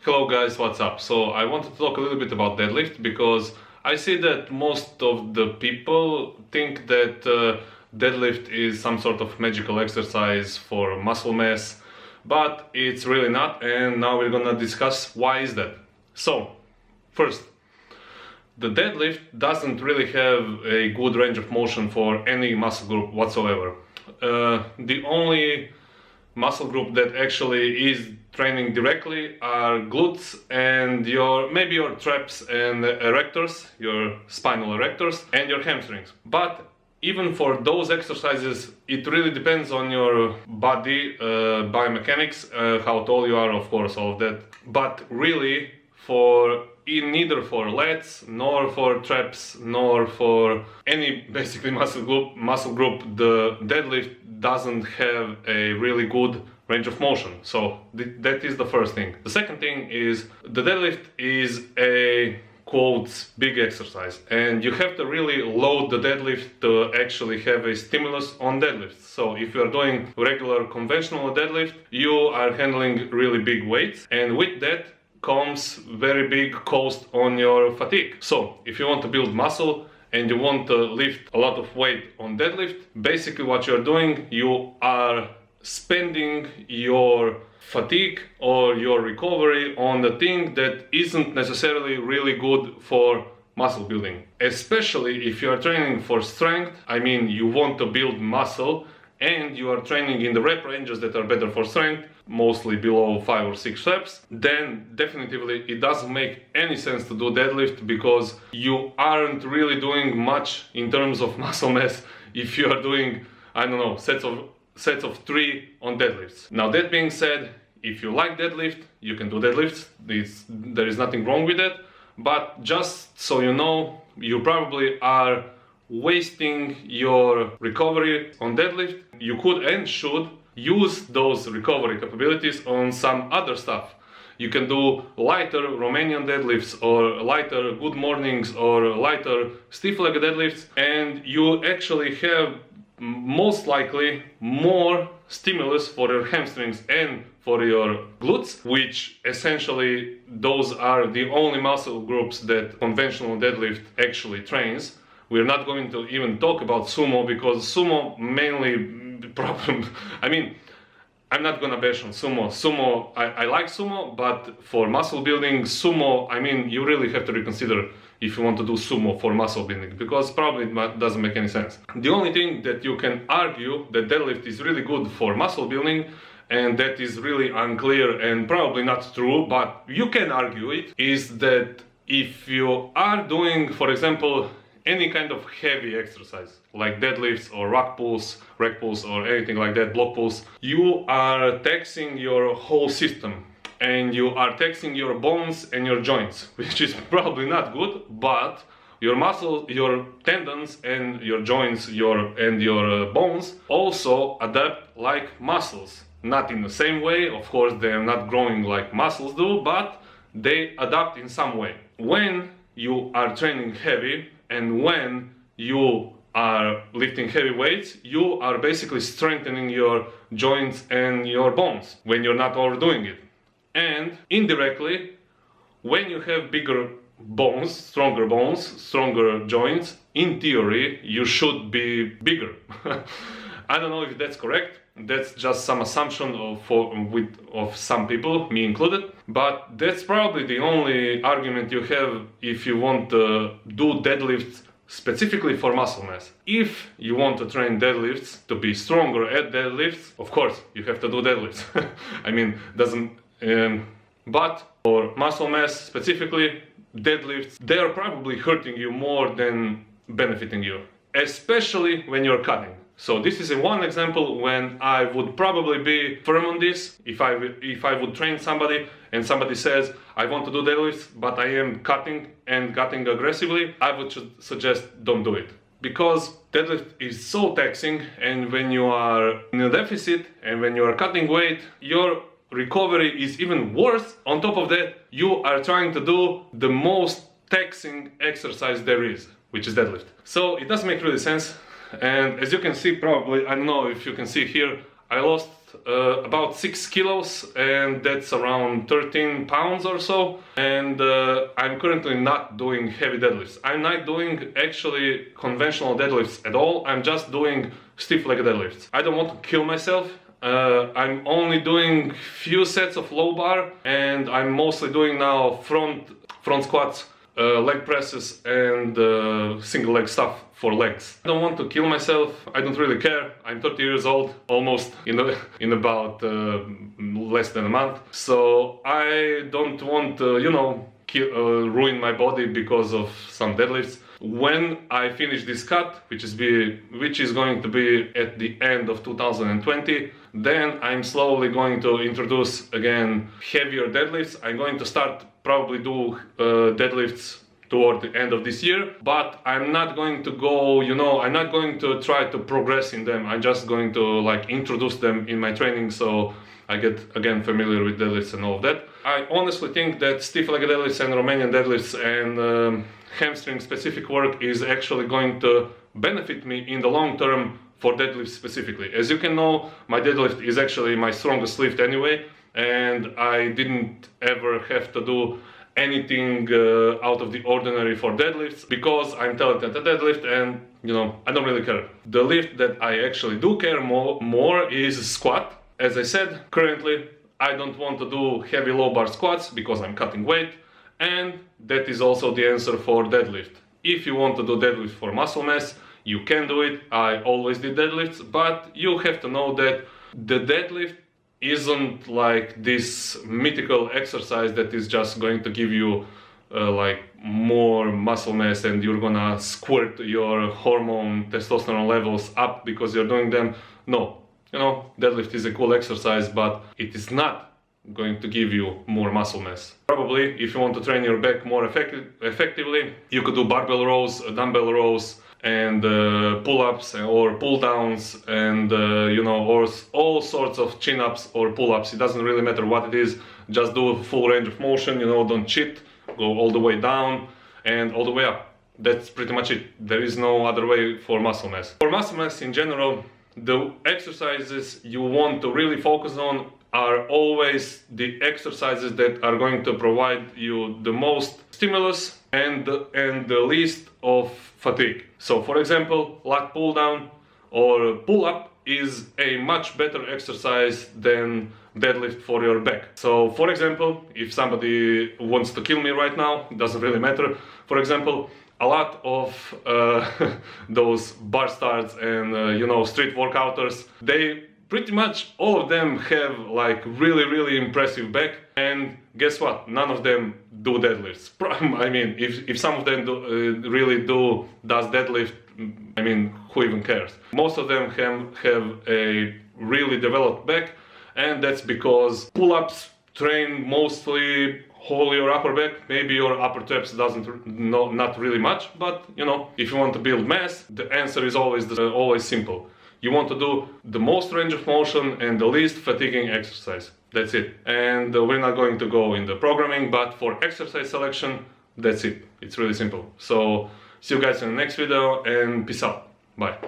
Hello guys, what's up? So I wanted to talk a little bit about deadlift because I see that most of the people think that deadlift is some sort of magical exercise for muscle mass, but it's really not, and now we're gonna discuss why is that. So, first, the deadlift doesn't really have a good range of motion for any muscle group whatsoever. The only muscle group that actually is training directly are glutes and maybe your traps and erectors, your spinal erectors and your hamstrings. But even for those exercises, it really depends on your body, biomechanics, how tall you are, of course, all of that. But really, neither for lats, nor for traps, nor for any basically muscle group, the deadlift doesn't have a really good range of motion. So that is the first thing. The second thing is the deadlift is a quotes big exercise, and you have to really load the deadlift to actually have a stimulus on deadlifts. So if you are doing regular conventional deadlift, you are handling really big weights, and with that comes very big cost on your fatigue. So if you want to build muscle and you want to lift a lot of weight on deadlift, basically what you're doing, you are spending your fatigue or your recovery on the thing that isn't necessarily really good for muscle building. Especially if you are training for strength, I mean you want to build muscle and you are training in the rep ranges that are better for strength, mostly below 5 or 6 reps, then definitely it doesn't make any sense to do deadlift because you aren't really doing much in terms of muscle mass if you are doing, I don't know, sets of 3 on deadlifts. Now that being said, if you like deadlift, you can do deadlifts. There is nothing wrong with that, but just so you know, you probably are wasting your recovery on deadlift. You could and should use those recovery capabilities on some other stuff. You can do lighter Romanian deadlifts or lighter good mornings or lighter stiff leg deadlifts, and you actually have most likely more stimulus for your hamstrings and for your glutes, which essentially those are the only muscle groups that conventional deadlift actually trains. We're not going to even talk about sumo because sumo mainly problem. I mean, I'm not gonna bash on sumo. I like sumo, but for muscle building, sumo, I mean, you really have to reconsider if you want to do sumo for muscle building, because probably it doesn't make any sense. The only thing that you can argue that deadlift is really good for muscle building, and that is really unclear and probably not true, but you can argue it, is that if you are doing, for example, any kind of heavy exercise like deadlifts or rack pulls or anything like that, block pulls, you are taxing your whole system and you are taxing your bones and your joints, which is probably not good, but your muscles, your tendons and your joints and your bones also adapt like muscles. Not in the same way, of course they are not growing like muscles do, but they adapt in some way. When you are training heavy and when you are lifting heavy weights, you are basically strengthening your joints and your bones when you're not overdoing it. And indirectly, when you have bigger bones, stronger joints, in theory, you should be bigger. I don't know if that's correct. That's just some assumption of some people, me included. But that's probably the only argument you have if you want to do deadlifts specifically for muscle mass. If you want to train deadlifts to be stronger at deadlifts, of course you have to do deadlifts. I mean, but for muscle mass specifically, deadlifts, they are probably hurting you more than benefiting you, especially when you're cutting. So this is one example when I would probably be firm on this. If I would train somebody and somebody says I want to do deadlifts but I am cutting aggressively, I would suggest don't do it, because deadlift is so taxing, and when you are in a deficit and when you are cutting weight, your recovery is even worse. On top of that, you are trying to do the most taxing exercise there is, which is deadlift. So it doesn't make really sense. And as you can see, probably, I don't know if you can see here, I lost about 6 kilos, and that's around 13 pounds or so. And I'm currently not doing heavy deadlifts. I'm not doing actually conventional deadlifts at all. I'm just doing stiff leg deadlifts. I don't want to kill myself. I'm only doing few sets of low bar, and I'm mostly doing now front squats, leg presses, and single leg stuff for legs. I don't want to kill myself. I don't really care. I'm 30 years old, almost in about less than a month. So I don't want to, you know, ruin my body because of some deadlifts. When I finish this cut, which is going to be at the end of 2020, then I'm slowly going to introduce again heavier deadlifts. I'm going to start probably do deadlifts toward the end of this year, but I'm not going to go, you know, I'm not going to try to progress in them. I'm just going to like introduce them in my training, so I get again familiar with deadlifts and all of that. I honestly think that stiff leg deadlifts and Romanian deadlifts and hamstring specific work is actually going to benefit me in the long term for deadlifts specifically. As you can know, my deadlift is actually my strongest lift anyway, and I didn't ever have to do anything out of the ordinary for deadlifts because I'm talented at deadlift, and you know, I don't really care. The lift that I actually do care more is squat. As I said, currently I don't want to do heavy low bar squats because I'm cutting weight, and that is also the answer for deadlift. If you want to do deadlift for muscle mass, you can do it. I always did deadlifts, but you have to know that the deadlift isn't like this mythical exercise that is just going to give you like more muscle mass and you're gonna squirt your hormone testosterone levels up because you're doing them. No, you know, deadlift is a cool exercise, but it is not going to give you more muscle mass. Probably if you want to train your back more effectively, you could do barbell rows, dumbbell rows, and pull-ups or pull-downs, and you know, or all sorts of chin-ups or pull-ups. It doesn't really matter what it is, just do full range of motion, you know, don't cheat, go all the way down and all the way up. That's pretty much it. There is no other way for muscle mass. For muscle mass in general, the exercises you want to really focus on are always the exercises that are going to provide you the most stimulus and the least of fatigue. So for example, lat pull down or pull up is a much better exercise than deadlift for your back. So for example, if somebody wants to kill me right now, it doesn't really matter. For example, a lot of those bar starts and you know, street workouters, they pretty much all of them have like really impressive back, and guess what? None of them do deadlifts. I mean, if some of them does deadlift, I mean, who even cares? Most of them have a really developed back, and that's because pull-ups train mostly whole your upper back. Maybe your upper traps not really much, but you know, if you want to build mass, the answer is always simple. You want to do the most range of motion and the least fatiguing exercise. That's it. And we're not going to go in the programming, but for exercise selection, that's it. It's really simple. So see you guys in the next video, and peace out. Bye.